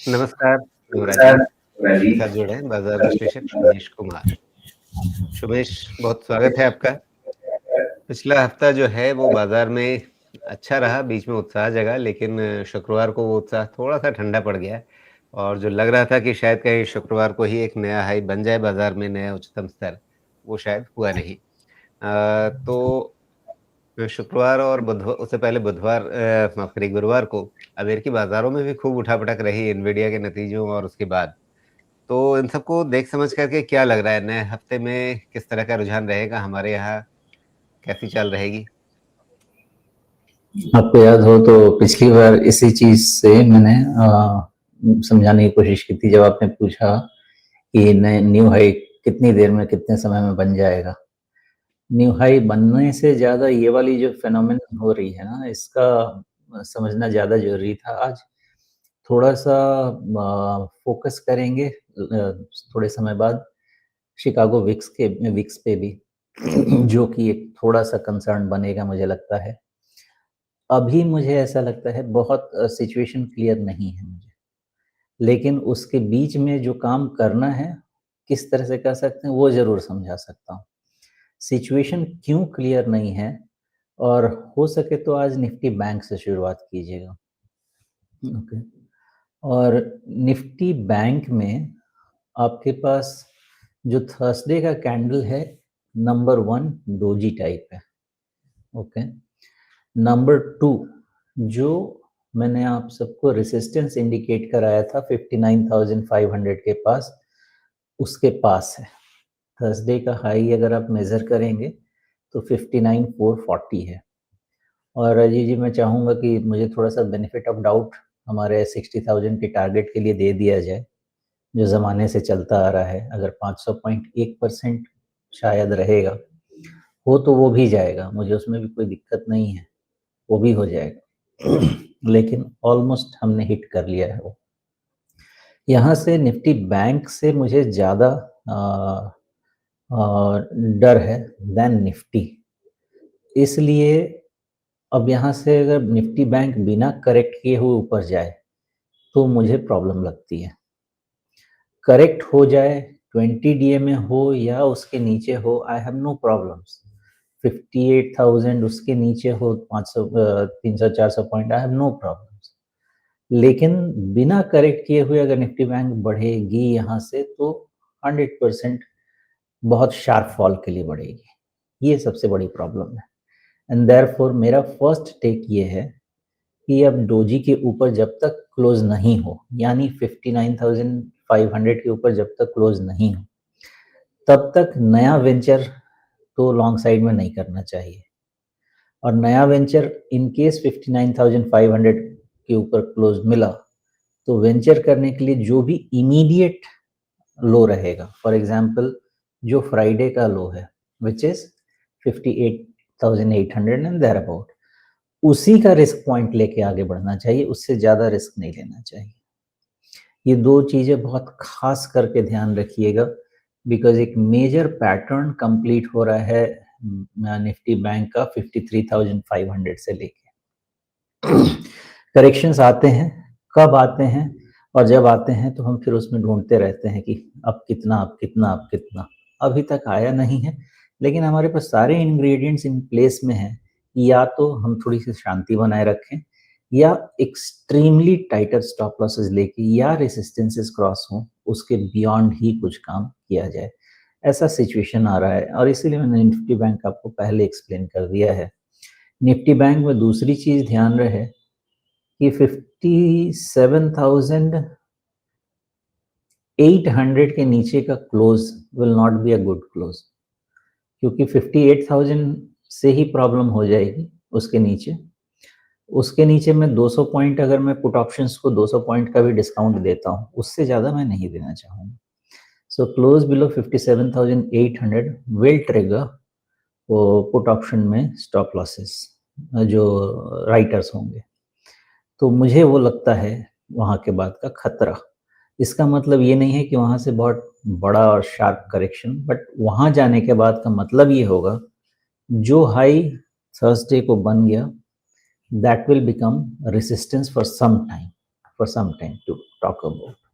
नमस्कार, सर, राजीव। मेरे साथ जुड़े हैं बाज़ार विश्लेषक उमेश कुमार। उमेश, बहुत स्वागत है आपका। पिछला हफ्ता जो है वो बाज़ार में अच्छा रहा, बीच में उत्साह जगा, लेकिन शुक्रवार को वो उत्साह थोड़ा-सा ठंडा पड़ गया और जो लग रहा था कि शायद कहीं शुक्रवार को ही एक नया हाई बन जाए बाज़ार में, नया उच्चतम स्तर, वो शायद हुआ नहीं। तो शुक्रवार और उससे पहले बुधवार माफ़ करिए गुरुवार को अमेरिकी बाज़ारों में भी खूब उठा-पटक रही इन्विडिया के नतीजों और उसके बाद। तो इन सबको देख समझ कर के क्या लग रहा है नए हफ्ते में किस तरह का रुझान रहेगा हमारे यहाँ? कैसी चाल रहेगी? आपको याद हो तो पिछली बार इसी चीज से मैंने समझाने की कोशिश की थी जब आपने पूछा कि न्यू हाई कितनी देर में कितने समय में बन जाएगा। न्यू हाई बनने से ज्यादा ये वाली जो फेनोमेनन हो रही है ना, इसका समझना ज्यादा जरूरी था। आज थोड़ा सा फोकस करेंगे थोड़े समय बाद शिकागो विक्स पे भी जो कि एक थोड़ा सा कंसर्न बनेगा मुझे लगता है। अभी मुझे ऐसा लगता है बहुत सिचुएशन क्लियर नहीं है मुझे, लेकिन उसके बीच में जो काम करना है किस तरह से कर सकते हैं वो ज़रूर समझा सकता हूँ। सिचुएशन क्यों क्लियर नहीं है, और हो सके तो आज निफ्टी बैंक से शुरुआत कीजिएगा। ओके। और निफ्टी बैंक में आपके पास जो थर्सडे का कैंडल है, नंबर 1 डोजी टाइप है। ओके। नंबर 2 जो मैंने आप सबको रेसिस्टेंस इंडिकेट कराया था 59,500 के पास, उसके पास है। थर्सडे का हाई अगर आप मेज़र करेंगे तो 59,440 है। और अजय जी, मैं चाहूँगा कि मुझे थोड़ा सा बेनिफिट ऑफ डाउट हमारे 60,000 के टारगेट के लिए दे दिया जाए, जो ज़माने से चलता आ रहा है। अगर 500 पॉइंट 1% शायद रहेगा, हो तो वो भी जाएगा, मुझे उसमें भी कोई दिक्कत नहीं है, वो भी हो जाएगा। लेकिन ऑलमोस्ट हमने हिट कर लिया है वो। यहाँ से निफ्टी बैंक से मुझे ज़्यादा डर है देन निफ्टी। इसलिए अब यहाँ से अगर निफ्टी बैंक बिना करेक्ट किए हुए ऊपर जाए तो मुझे प्रॉब्लम लगती है। करेक्ट हो जाए, 20 डीए में हो या उसके नीचे हो, आई हैव नो प्रॉब्लम्स। 58,000 उसके नीचे हो, 500 300 400 point, I have no problems. लेकिन बिना करेक्ट किए हुए अगर निफ्टी बैंक बढ़ेगी यहाँ से तो 100% बहुत शार्प फॉल के लिए बढ़ेगी। ये सबसे बड़ी प्रॉब्लम है। एंड देयरफॉर मेरा फर्स्ट टेक ये है कि अब डोजी के ऊपर जब तक क्लोज नहीं हो, यानी 59,500 के ऊपर जब तक क्लोज नहीं हो, तब तक नया वेंचर तो लॉन्ग साइड में नहीं करना चाहिए। और नया वेंचर इन केस 59,500 के ऊपर क्लोज मिला तो वेंचर करने के लिए जो भी इमीडिएट लो रहेगा, फॉर एग्जांपल जो फ्राइडे का लो है which is 58,800 and there about, उसी का रिस्क पॉइंट लेके आगे बढ़ना चाहिए, उससे ज्यादा रिस्क नहीं लेना चाहिए। ये दो चीजें बहुत खास करके ध्यान रखिएगा, बिकॉज एक मेजर पैटर्न कंप्लीट हो रहा है निफ्टी बैंक का 53,500 से लेके। करेक्शंस आते हैं, कब आते हैं, और जब आते हैं तो हम फिर उसमें ढूंढते रहते हैं कि अब कितना, अब कितना, अब कितना। अभी तक आया नहीं है, लेकिन हमारे पास सारे इंग्रेडिएंट्स इन प्लेस में हैं। या तो हम थोड़ी सी शांति बनाए रखें, या एक्सट्रीमली टाइटर स्टॉप लॉसेस लेके, या रेसिस्टेंसेस क्रॉस हो, उसके बियॉन्ड ही कुछ काम किया जाए। ऐसा सिचुएशन आ रहा है, और इसीलिए मैंने निफ्टी बैंक आपको पहले एक्सप्लेन कर दिया है। निफ्टी बैंक में दूसरी चीज ध्यान रहे कि 57,800 के नीचे का close will not be a good close, क्योंकि 58,000 से ही प्रॉब्लम हो जाएगी। उसके नीचे मैं 200 पॉइंट, अगर मैं पुट ऑप्शंस को 200 पॉइंट का भी डिस्काउंट देता हूँ, उससे ज़्यादा मैं नहीं देना चाहूँगा। So close below 57,800 will trigger वो पुट ऑप्शन में स्टॉप लॉसेस जो राइटर्स होंगे। तो मुझे वो लगता है वहाँ के बाद का खतरा। इसका मतलब ये नहीं है कि वहाँ से बहुत बड़ा और शार्प करेक्शन, बट वहाँ जाने के बाद का मतलब ये होगा जो हाई थर्सडे को बन गया, that will become resistance for some time to talk about.